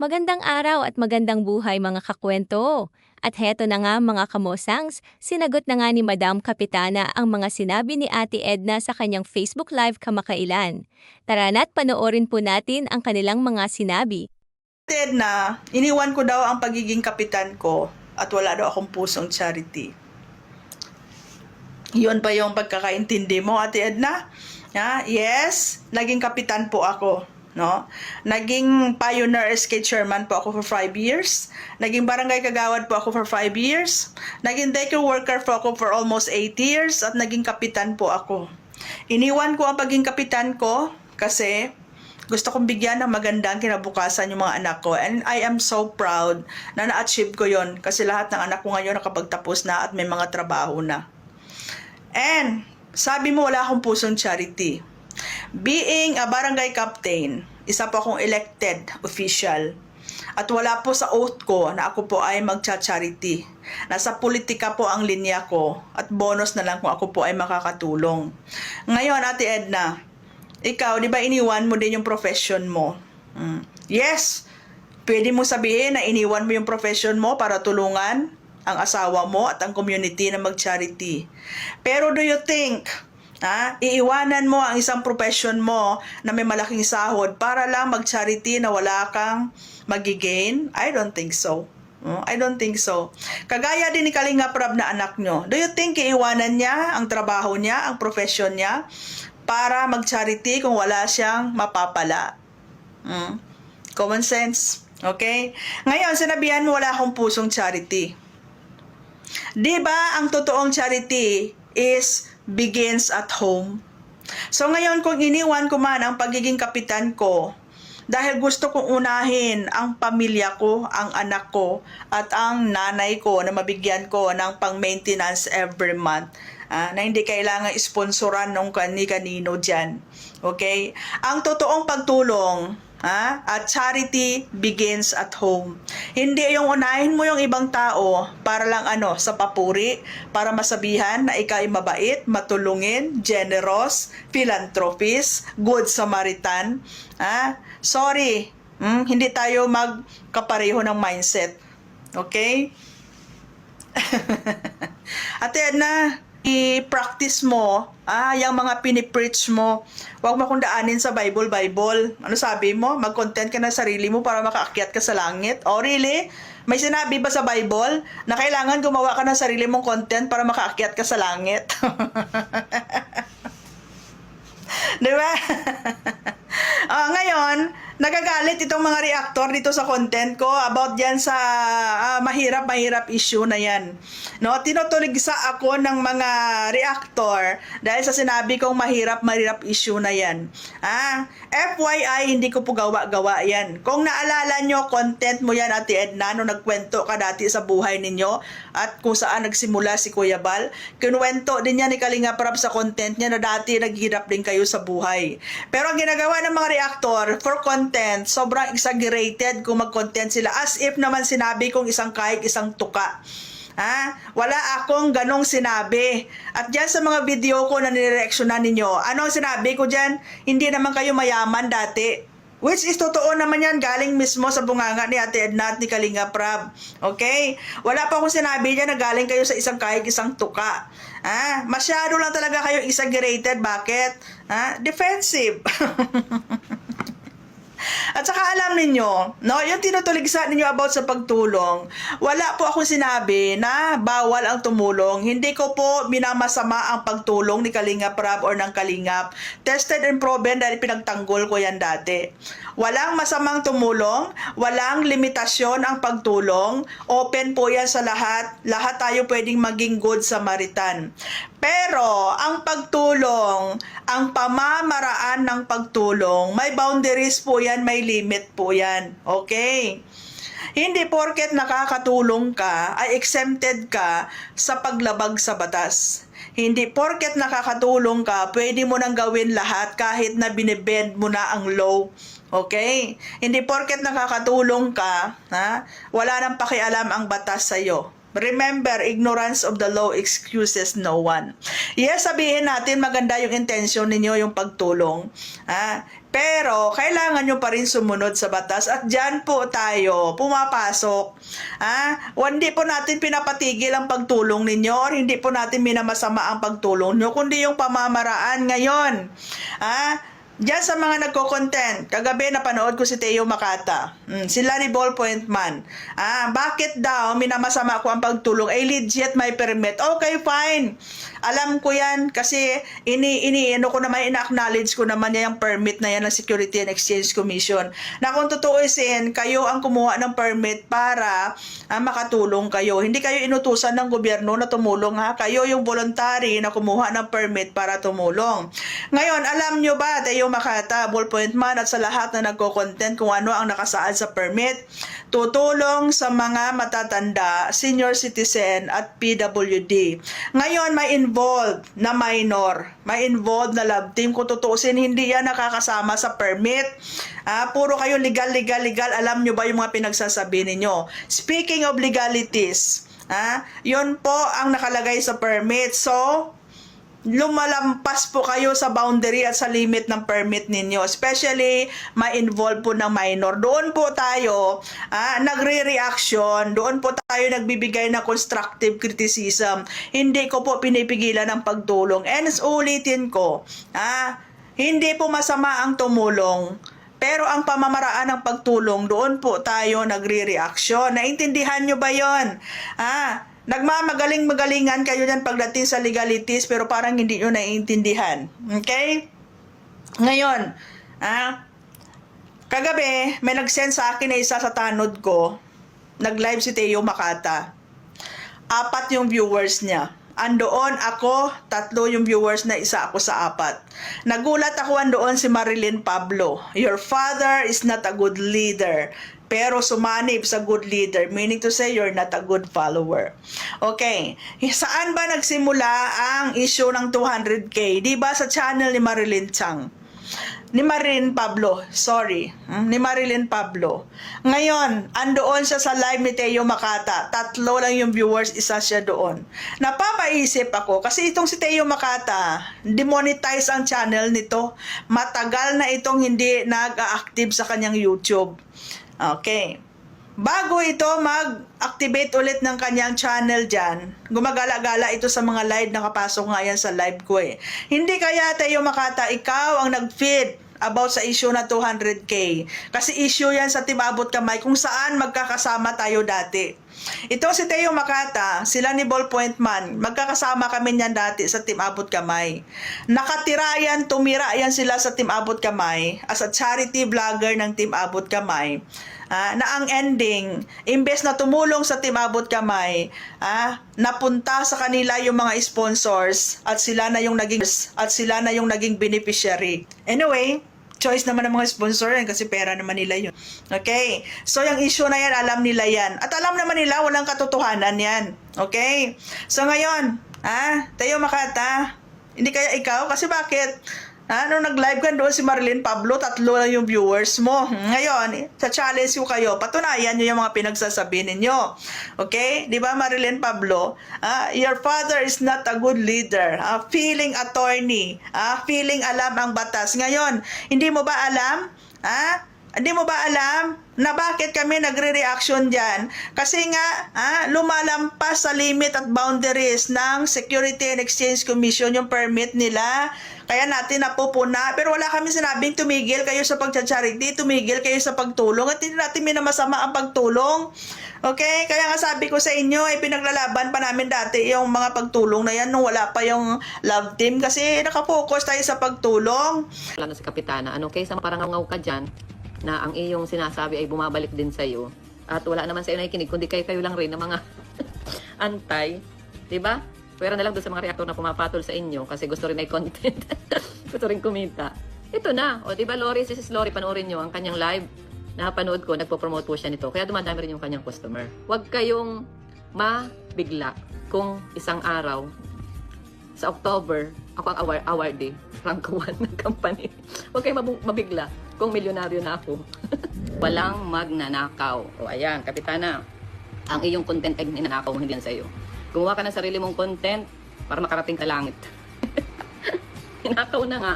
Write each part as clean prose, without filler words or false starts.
Magandang araw at magandang buhay mga kakwento. At heto na nga mga kamosangs, sinagot na nga ni Madam Kapitana ang mga sinabi ni Ate Edna sa kanyang Facebook Live kamakailan. Tara na't panoorin po natin ang kanilang mga sinabi. Ate Edna, iniwan ko daw ang pagiging kapitan ko at wala daw akong pusong charity. Yun pa yung pagkakaintindi mo, Ate Edna? Yes, naging kapitan po ako. No? Naging pioneer SK chairman po ako for 5 years. Naging barangay kagawad po ako for 5 years. Naging daycare worker po ako for almost 8 years at naging kapitan po ako. Iniwan ko ang pagiging kapitan ko kasi gusto kong bigyan ng magandang kinabukasan yung mga anak ko. And I am so proud na na-achieve ko yon kasi lahat ng anak ko ngayon nakapagtapos na at may mga trabaho na. And sabi mo wala akong pusong charity. Being a barangay captain, isa po akong elected official. At wala po sa oath ko na ako po ay magcha-charity. Nasa politika po ang linya ko at bonus na lang kung ako po ay makakatulong. Ngayon, Ate Edna, ikaw, di ba iniwan mo din yung profession mo? Yes, pwede mo sabihin na iniwan mo yung profession mo para tulungan ang asawa mo at ang community na mag-charity. Pero do you think iiwanan mo ang isang profession mo na may malaking sahod para lang mag-charity na wala kang magigain? I don't think so. I don't think so. Kagaya din ni Kalinga Prab na anak nyo. Do you think iiwanan niya ang trabaho niya, ang profession niya, para mag-charity kung wala siyang mapapala? Common sense. Okay? Ngayon, sinabihan mo wala akong pusong charity. Di ba ang totoong charity is begins at home? So ngayon kung iniwan ko man ang pagiging kapitan ko dahil gusto kong unahin ang pamilya ko, ang anak ko at ang nanay ko na mabigyan ko ng pang-maintenance every month, na hindi kailangan sponsoran ng kani-kanino dyan. Okay? Ang totoong pagtulong at charity begins at home. Hindi yung unahin mo yung ibang tao para lang sa papuri, para masabihan na ikaw ay mabait, matulungin, generous, philanthropist, good Samaritan. Sorry, hindi tayo magkapareho ng mindset. Okay? Ate Edna, i-practice mo yung mga pinipreach mo. Huwag mo kong daanin sa Bible. Ano sabi mo? Mag-content ka na sarili mo para makaakyat ka sa langit? Oh, really? May sinabi ba sa Bible na kailangan gumawa ka ng sarili mong content para makaakyat ka sa langit? Diba? Ngayon, nagagalit itong mga reactor dito sa content ko about yan sa mahirap issue na yan. No, tinutuligsa ako ng mga reactor dahil sa sinabi kong mahirap issue na yan. FYI, hindi ko po gawa yan. Kung naalala nyo, content mo yan, Ate Edna, nung nagkwento ka dati sa buhay ninyo at kung saan nagsimula si Kuya Bal, kinuwento din yan ni Kalinga Prab sa content niya na dati naghirap din kayo sa buhay. Pero ang ginagawa ng mga reactor for content, sobrang exaggerated kung mag-content sila as if naman sinabi kong isang kahit isang tuka. Wala akong ganong sinabi. At dyan sa mga video ko na nireaksyonan ninyo, ano ang sinabi ko dyan? Hindi naman kayo mayaman dati. Which is totoo naman yan, galing mismo sa bunganga ni Ate Edna at ni Kalinga Prab. Okay? Wala pa akong sinabi dyan na galing kayo sa isang kahit isang tuka. Masyado lang talaga kayo exaggerated. Bakit? Defensive. At saka alam ninyo, no, yung tinutuligsa ninyo about sa pagtulong, wala po akong sinabi na bawal ang tumulong. Hindi ko po minamasama ang pagtulong ni Kalinga Prab or ng Kalingap. Tested and proven dahil pinagtanggol ko yan dati. Walang masamang tumulong, walang limitasyon ang pagtulong. Open po yan sa lahat. Lahat tayo pwedeng maging good Samaritan. Pero ang pagtulong, ang pamamaraan ng pagtulong, may boundaries po yan, may limit po yan. Okay? Hindi porket nakakatulong ka ay exempted ka sa paglabag sa batas. Hindi porket nakakatulong ka, pwede mo nang gawin lahat kahit na binibend mo na ang law. Okay? Hindi porket nakakatulong ka, wala nang pakialam ang batas sa'yo. Remember, ignorance of the law excuses no one. Yes, sabihin natin maganda yung intention ninyo, yung pagtulong. Pero, kailangan nyo pa rin sumunod sa batas at dyan po tayo pumapasok. Hindi po natin pinapatigil ang pagtulong ninyo or hindi po natin minamasama ang pagtulong nyo, kundi yung pamamaraan ngayon. Diyan sa mga nagko-content, kagabi napanood ko si Teo Makata. Sila ni Ballpoint Man. Bakit daw minamasama ko ang pagtulong? Legit may permit. Okay, fine. Alam ko yan kasi ina-acknowledge ko naman yung permit na yan ng Security and Exchange Commission. Na kung tutuusin, kayo ang kumuha ng permit para makatulong kayo. Hindi kayo inutusan ng gobyerno na tumulong Kayo yung voluntary na kumuha ng permit para tumulong. Ngayon, alam nyo ba, Teo Makata, Ballpoint Man at sa lahat na nagko-content kung ano ang nakasaad sa permit? Tutulong sa mga matatanda, senior citizen at PWD. Ngayon, may involved na minor, may involved na love team. Kung tutuusin, hindi yan nakakasama sa permit. Puro kayo legal. Alam nyo ba yung mga pinagsasabi ninyo? Speaking of legalities, yun po ang nakalagay sa permit. So, lumalampas po kayo sa boundary at sa limit ng permit ninyo, especially ma-involve po ng minor. Doon po tayo nagre-reaction, doon po tayo nagbibigay ng constructive criticism. Hindi ko po pinipigilan ang pagtulong. And ulitin ko, hindi po masama ang tumulong, pero ang pamamaraan ng pagtulong, doon po tayo nagre-reaction. Naintindihan nyo ba yon? Nagmamagaling-magalingan kayo dyan pagdating sa legalities, pero parang hindi nyo naiintindihan. Okay? Ngayon, kagabi, may nag-send sa akin na isa sa tanod ko. Nag-live si Teo Makata. 4 yung viewers niya. Andoon ako, 3 yung viewers na, isa ako sa 4. Nagulat ako, andoon si Marilyn Pablo. Your father is not a good leader, pero sumanib sa good leader, meaning to say you're not a good follower. Okay, saan ba nagsimula ang issue ng 200K? Diba sa channel ni Marilyn Pablo. Ni Marilyn Pablo. Ngayon, andoon siya sa live ni Teo Makata. 3 lang yung viewers, isa siya doon. Napapaisip ako, kasi itong si Teo Makata, demonetize ang channel nito. Matagal na itong hindi nag-active sa kanyang YouTube. Okay. Bago ito mag-activate ulit ng kanyang channel dyan, gumagala-gala ito sa mga live, nakapasok nga yan sa live ko Hindi kaya, Teo Makata, ikaw ang nag-feed about sa issue na 200K? Kasi issue yan sa Team Abot Kamay kung saan magkakasama tayo dati. Ito si Teo Makata, sila ni Ballpoint Man, magkakasama kami niyan dati sa Team Abot Kamay. Nakatira yan, tumira yan sila sa Team Abot Kamay as a charity vlogger ng Team Abot Kamay. Na ang ending, imbes na tumulong sa Team Abot Kamay, napunta sa kanila yung mga sponsors at sila na yung naging beneficiary. Anyway, choice naman ng mga sponsor yan kasi pera naman nila yun. Okay? So, yung issue na yan, alam nila yan. At alam naman nila, walang katotohanan yan. Okay? So, ngayon, Teo Makata, hindi kaya ikaw? Kasi bakit? Nung nag-live ka doon si Marilyn Pablo, 3 lang yung viewers mo. Ngayon, sa challenge ko kayo, patunayan nyo yung mga pinagsasabi ninyo. Okay? Di ba, Marilyn Pablo? Your father is not a good leader. Feeling attorney. Feeling alam ang batas. Ngayon, hindi mo ba alam? Hindi mo ba alam na bakit kami nagre-reaction dyan? Kasi nga, lumalampas sa limit at boundaries ng Security and Exchange Commission yung permit nila. Kaya natin napupuna. Pero wala kami sinabing tumigil kayo sa pagcha-charity, tumigil kayo sa pagtulong, at hindi natin minamasama ang pagtulong. Okay? Kaya nga sabi ko sa inyo, pinaglalaban pa namin dati yung mga pagtulong na yan nung wala pa yung love team kasi nakafocus tayo sa pagtulong. Wala na si Kapitana. Kaysa parang ngaw ka dyan, na ang iyong sinasabi ay bumabalik din sa iyo at wala naman sa iyo nakikinig kundi kayo lang rin ng mga antay, 'di ba? Pwera na lang doon sa mga reactor na pumapatol sa inyo kasi gusto rin ay content. Gusto rin kumita. Ito na, o 'di ba, Lori, si Sis Lori, panoorin niyo ang kanyang live. Napanood ko, nagpo-promote po siya nito. Kaya dumadami rin yung kanyang customer. Huwag kayong mabigla kung isang araw sa October, ako ang awardee, rank 1 ng company. Huwag kayong mabigla kung milyonaryo na ako. Walang magnanakaw. O ayan, Kapitana. ang iyong content ay ninanakaw, hindi yan sa'yo. Gumawa ka ng sarili mong content para makarating ka langit. Ninakaw na nga.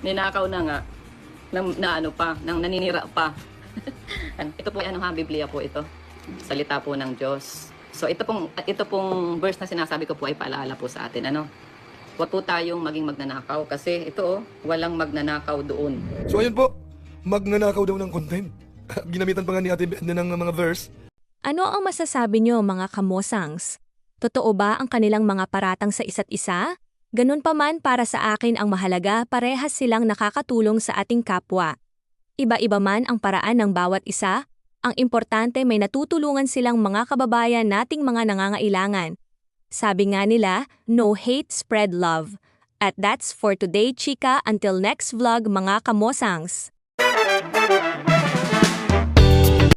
Ninakaw na nga. Na ano pa, nang naninira pa. Ito po, ano ha, Biblia po ito. Salita po ng Diyos. So ito pong verse na sinasabi ko po ay paalala po sa atin, ano? Huwag po tayong maging magnanakaw kasi ito, walang magnanakaw doon. So ayun po, magnanakaw daw ng content. Ginamitan pa nga ni Ate Edna ng mga verse. Ano ang masasabi nyo mga kamosangs? Totoo ba ang kanilang mga paratang sa isa't isa? Ganun pa man para sa akin ang mahalaga, parehas silang nakakatulong sa ating kapwa. Iba-iba man ang paraan ng bawat isa, ang importante may natutulungan silang mga kababayan nating mga nangangailangan. Sabi nga nila, no hate, spread love. At that's for today, chika. Until next vlog mga kamosangs.